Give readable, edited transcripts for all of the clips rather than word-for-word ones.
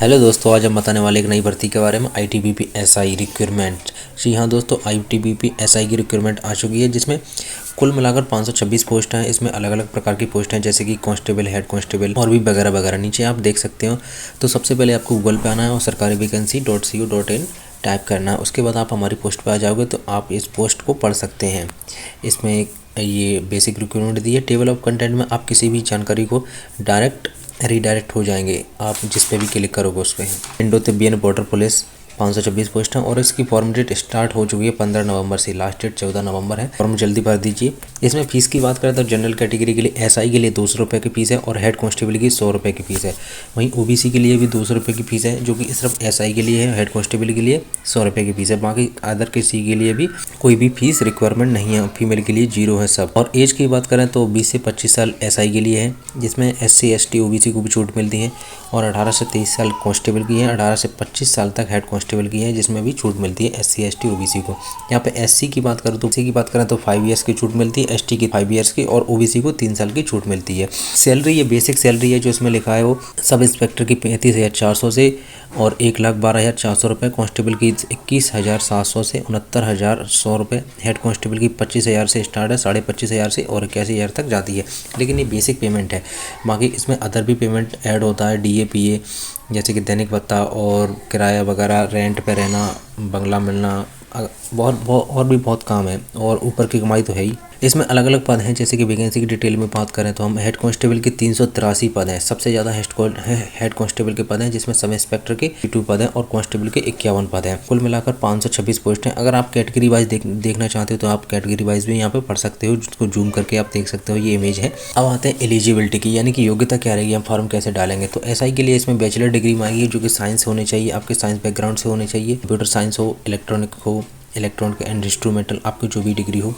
Hello दोस्तों, आज हम बताने वाले एक नई भर्ती के बारे में आईटीबीपी एसआई रिक्रूटमेंट। जी हाँ दोस्तों, आईटीबीपी एसआई की रिक्रूटमेंट आ चुकी है जिसमें कुल मिलाकर 526 पोस्ट हैं। इसमें अलग अलग प्रकार की पोस्ट हैं जैसे कि कांस्टेबल, हेड कांस्टेबल और भी वगैरह वगैरह। नीचे आप देख सकते हो। तो सबसे पहले आपको गूगल पे आना है और सरकारी वैकेंसी.co.in टाइप करना है। उसके बाद आप हमारी पोस्ट पे आ जाओगे तो आप इस पोस्ट को पढ़ सकते हैं। इसमें ये बेसिक रिक्रूटमेंट दी है। टेबल ऑफ कंटेंट में आप किसी भी जानकारी को डायरेक्ट रीडायरेक्ट हो जाएंगे, आप जिस पे भी क्लिक करोगे उस पर। Indo Tibetan border police 526 post हैं और इसकी फॉर्म डेट स्टार्ट हो चुकी है 15 नवंबर से। लास्ट डेट 14 नवंबर है। फॉर्म जल्दी भर दीजिए। इसमें फीस की बात करें तो जनरल कैटेगरी के लिए एसआई के लिए 200 रुपये की फीस है और हेड कांस्टेबल की 100 रुपये की फीस है। वहीं ओबीसी के लिए भी 200 रुपये की फीस है जो कि सिर्फ एसआई के लिए है। हेड कांस्टेबल के लिए 100 रुपये की फीस है। बाकी अदर किसी के लिए भी कोई भी फीस रिक्वायरमेंट नहीं है। फीमेल के लिए 0 है सब। और एज की बात करें तो 20 से 25 साल एसआई के लिए है, जिसमें SC ST OBC को भी छूट मिलती है। और 18 से 23 साल कांस्टेबल की है। 18 से 25 साल तक हेड कांस्टेबल की है, जिसमें भी छूट मिलती है SC ST OBC को। यहाँ पे SC की बात करें तो 5 ईयर्स की छूट मिलती है, ST की 5 ईयर्स की और OBC को 3 साल की छूट मिलती है। सैलरी, ये बेसिक सैलरी है जो इसमें लिखा है वो सब इंस्पेक्टर की 35,400 से और 1,12,400 रुपये, कांस्टेबल की 21,700 से 69,100 रुपये, हेड कांस्टेबल की 25,000 से स्टार्ट है, 25,500 से और 81,000 तक जाती है। लेकिन ये बेसिक पेमेंट है। बाकी इसमें अदर भी पेमेंट ऐड होता है, DA PA जैसे कि दैनिक भत्ता और किराया वगैरह, रेंट पे रहना, बंगला मिलना, बहुत और भी बहुत काम है। और ऊपर की कमाई तो है ही। इसमें अलग अलग पद हैं जैसे कि वैकेंसी की डिटेल में बात करें तो हम हेड कांस्टेबल के 383 पद हैं। सबसे ज़्यादा हेड कांस्टेबल के पद हैं, जिसमें सब इंस्पेक्टर के 2 पद हैं और कांस्टेबल के 51 पद हैं। कुल मिलाकर 526 पोस्ट हैं। अगर आप कैटेगरी वाइज देखना चाहते हो तो आप कैटेगरी वाइज भी यहाँ पे पढ़ सकते हो, जिसको जूम करके आप देख सकते हो। ये इमेज है। अब आते हैं एलिजिबिलिटी की, यानी कि योग्यता क्या रहेगी, हम फॉर्म कैसे डालेंगे। तो एसआई के लिए इसमें बैचलर डिग्री मांगी है जो कि साइंस होनी चाहिए, आपके साइंस बैकग्राउंड से होनी चाहिए। कंप्यूटर साइंस हो, इलेक्ट्रॉनिक एंड इंस्ट्रूमेंटल, आपकी जो भी डिग्री हो।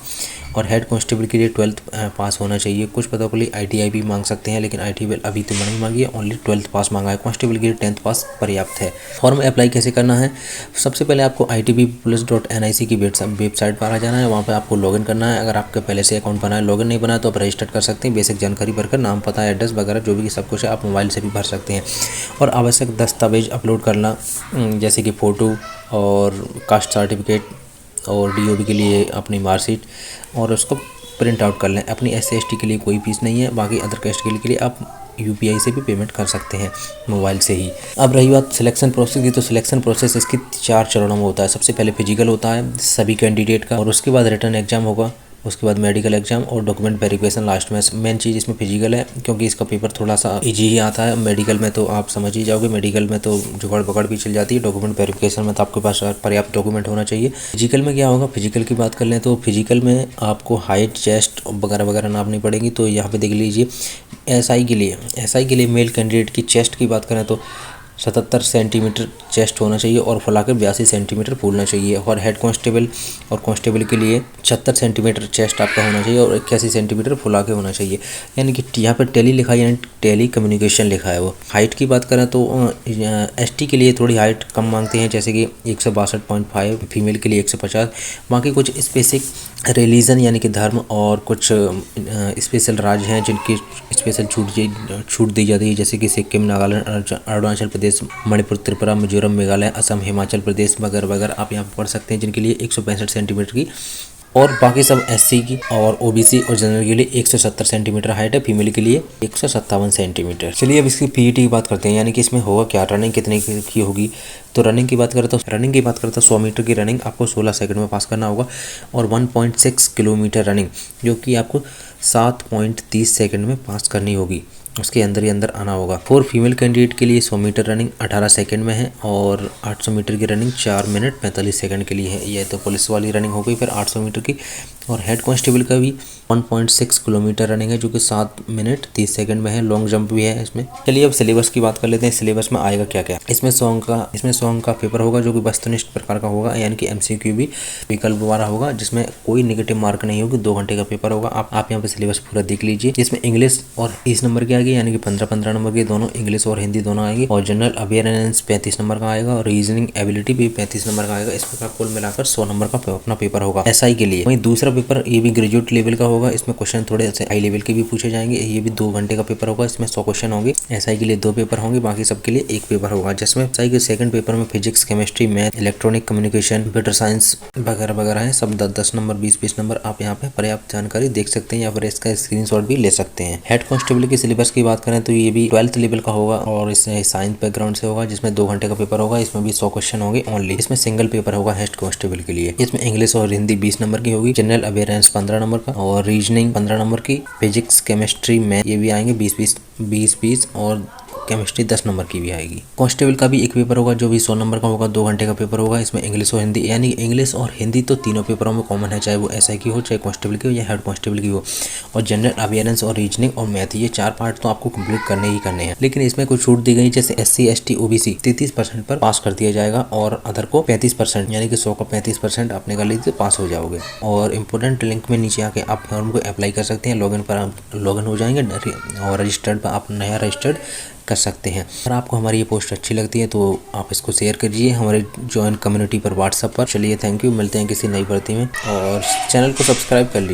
और हेड कांस्टेबल के लिए 12th पास होना चाहिए। कुछ पदों के लिए ITI भी मांग सकते हैं, लेकिन ITI अभी तो नहीं मांगी है, ओनली 12th पास मांगा है। कांस्टेबल के लिए 10th पास पर्याप्त है। फॉर्म अप्लाई कैसे करना है, सबसे पहले आपको itbpolice.nic की वेबसाइट पर आ जाना है। वहाँ पर आपको लॉगिन करना है। अगर आपके पहले से अकाउंट बना है, लॉगिन नहीं बना है तो आप रजिस्टर कर सकते हैं। बेसिक जानकारी भरकर नाम, पता, एड्रेस वगैरह जो भी सब कुछ है आप मोबाइल से भी भर सकते हैं। और आवश्यक दस्तावेज अपलोड करना जैसे कि फ़ोटो और कास्ट सर्टिफिकेट और DOB के लिए अपनी मार्कशीट, और उसको प्रिंट आउट कर लें। अपनी SC ST के लिए कोई फीस नहीं है। बाकी अदर कैस्ट के लिए आप UPI से भी पेमेंट कर सकते हैं मोबाइल से ही। अब रही बात सिलेक्शन प्रोसेस की, तो सिलेक्शन प्रोसेस इसकी 4 चरणों में होता है। सबसे पहले फिजिकल होता है सभी कैंडिडेट का, और उसके बाद रिटन एग्जाम होगा, उसके बाद मेडिकल एग्जाम और डॉक्यूमेंट वेरिफिकेशन लास्ट में। मेन चीज़ इसमें फिजिकल है क्योंकि इसका पेपर थोड़ा सा इजी ही आता है। मेडिकल में तो आप समझ ही जाओगे, मेडिकल में तो जुगाड़ बगड़ भी चल जाती है। डॉक्यूमेंट वेरिफिकेशन में तो आपके पास पर्याप्त डॉक्यूमेंट होना चाहिए। फिजिकल में क्या होगा, फिजिकल की बात कर लें तो फिजिकल में आपको हाइट, चेस्ट वगैरह वगैरह नापनी पड़ेगी। तो यहाँ पे देख लीजिए एसआई के लिए मेल कैंडिडेट की चेस्ट की बात करें तो 77 सेंटीमीटर चेस्ट होना चाहिए और फुलाकर 82 सेंटीमीटर फूलना चाहिए। और हेड कांस्टेबल और कांस्टेबल के लिए 76 सेंटीमीटर चेस्ट आपका होना चाहिए और 81 सेंटीमीटर फुला के होना चाहिए। यानी कि यहाँ पर टेली लिखा है, यानी टेली कम्युनिकेशन लिखा है वो। हाइट की बात करें तो ST के लिए थोड़ी हाइट कम मांगते हैं, जैसे कि 162.5, फीमेल के लिए 150। बाकी कुछ स्पेसिफिक रिलीजन यानी कि धर्म और कुछ स्पेशल राज्य हैं जिनकी स्पेशल छूट दी जाती है, जैसे कि सिक्किम, नागालैंड, अरुणाचल प्रदेश, मणिपुर, त्रिपुरा, मिजोरम, मेघालय, असम, हिमाचल प्रदेश वगैरह वगैरह आप यहाँ पर पढ़ सकते हैं, जिनके लिए 165 सेंटीमीटर की। और बाकी सब SC की और OBC और जनरल के लिए 170 सेंटीमीटर हाइट है, फीमेल के लिए 157 सेंटीमीटर। चलिए अब इसकी PET की बात करते हैं, यानी कि इसमें होगा क्या, रनिंग कितने की होगी। तो रनिंग की बात करें तो 100 मीटर की रनिंग आपको 16 सेकंड में पास करना होगा और 1.6 किलोमीटर रनिंग जो कि आपको 7.30 सेकंड में पास करनी होगी। उसके अंदर ही अंदर आना होगा। 4 फीमेल कैंडिडेट के लिए 100 मीटर रनिंग 18 सेकंड में है और 800 मीटर की रनिंग 4 मिनट 45 सेकंड के लिए है। ये तो पुलिस वाली रनिंग हो गई। फिर 800 मीटर की और हेड कांस्टेबल का भी 1.6 किलोमीटर रनिंग है जो कि 7 मिनट 30 सेकंड में है। लॉन्ग जंप भी है इसमें। चलिए अब सिलेबस की बात कर लेते हैं। सिलेबस में आएगा क्या क्या। इसमें 100 अंक का पेपर होगा जो कि वस्तुनिष्ठ प्रकार का होगा, यानी कि MCQ भी विकल्प द्वारा होगा, जिसमें कोई नेगेटिव मार्क नहीं होगी। 2 घंटे का पेपर होगा। आप यहाँ पे सिलेबस पूरा देख लीजिए। इसमें इंग्लिश और 30 नंबर की आएगी, यानी कि 15 नंबर के दोनों, इंग्लिश और हिंदी दोनों आएंगे। और जनरल अवेयरनेस 35 नंबर का आएगा और रीजनिंग एबिलिटी भी 35 नंबर का आएगा। इस प्रकार कुल मिलाकर 100 नंबर का अपना पेपर होगा SI के लिए। वहीं दूसरा पेपर ये भी ग्रेजुएट लेवल का होगा। इसमें क्वेश्चन थोड़े से हाई लेवल के भी पूछे जाएंगे। ये भी 2 घंटे का पेपर होगा। इसमें 100 क्वेश्चन होंगे। एसआई के लिए 2 पेपर होंगे, बाकी सबके लिए 1 पेपर होगा। जिसमें एसआई के सेकंड पेपर में physics, chemistry, math, electronic communication, computer science वगैरह वगैरह है। सब 10 नंबर 20 नंबर आप यहाँ पे पर्याप्त जानकारी देख सकते हैं या फिर इसका स्क्रीनशॉट भी ले सकते हैं। हेड कांस्टेबल के सिलेबस की बात करें तो ये भी 12th लेवल का होगा और इसमें साइंस बैकग्राउंड से होगा, जिसमें 2 घंटे का पेपर होगा। इसमें भी 100 क्वेश्चन होंगे ओनली। इसमें सिंगल पेपर होगा हेड कांस्टेबल के लिए। इसमें इंग्लिश और हिंदी 20 नंबर की होगी, जनरल अवेयरनेस 15 नंबर का और रीजनिंग 15 नंबर की, फिजिक्स, केमिस्ट्री, मैथ ये भी आएंगे 20 और केमिस्ट्री 10 नंबर की भी आएगी। कांस्टेबल का भी एक पेपर होगा जो भी 100 नंबर का होगा, 2 घंटे का पेपर होगा। इसमें इंग्लिश और हिंदी, यानी इंग्लिश और हिंदी तो तीनों पेपरों में कॉमन है, चाहे वो एसआई की हो, चाहे कांस्टेबल की हो या हेड कांस्टेबल की हो। और जनरल अवेयरनेस और रीजनिंग और मैथ, ये 4 पार्ट तो आपको कंप्लीट करने ही करने हैं। लेकिन इसमें कुछ छूट दी गई, जैसे SC ST OBC 33% पर पास कर दिया जाएगा और अदर को 35%, यानी कि 100 का 35% आपने कर लीजिए, पास हो जाओगे। और इम्पोर्टेंट लिंक में नीचे आके आप फॉर्म को अप्लाई कर सकते हैं। लॉगिन पर आप लॉगिन हो जाएंगे और रजिस्टर्ड पर आप नया रजिस्टर्ड कर सकते हैं। अगर आपको हमारी ये पोस्ट अच्छी लगती है तो आप इसको शेयर करिए हमारे जॉइन कम्युनिटी पर व्हाट्सएप पर। चलिए थैंक यू, मिलते हैं किसी नई भर्ती में और चैनल को सब्सक्राइब कर लीजिए।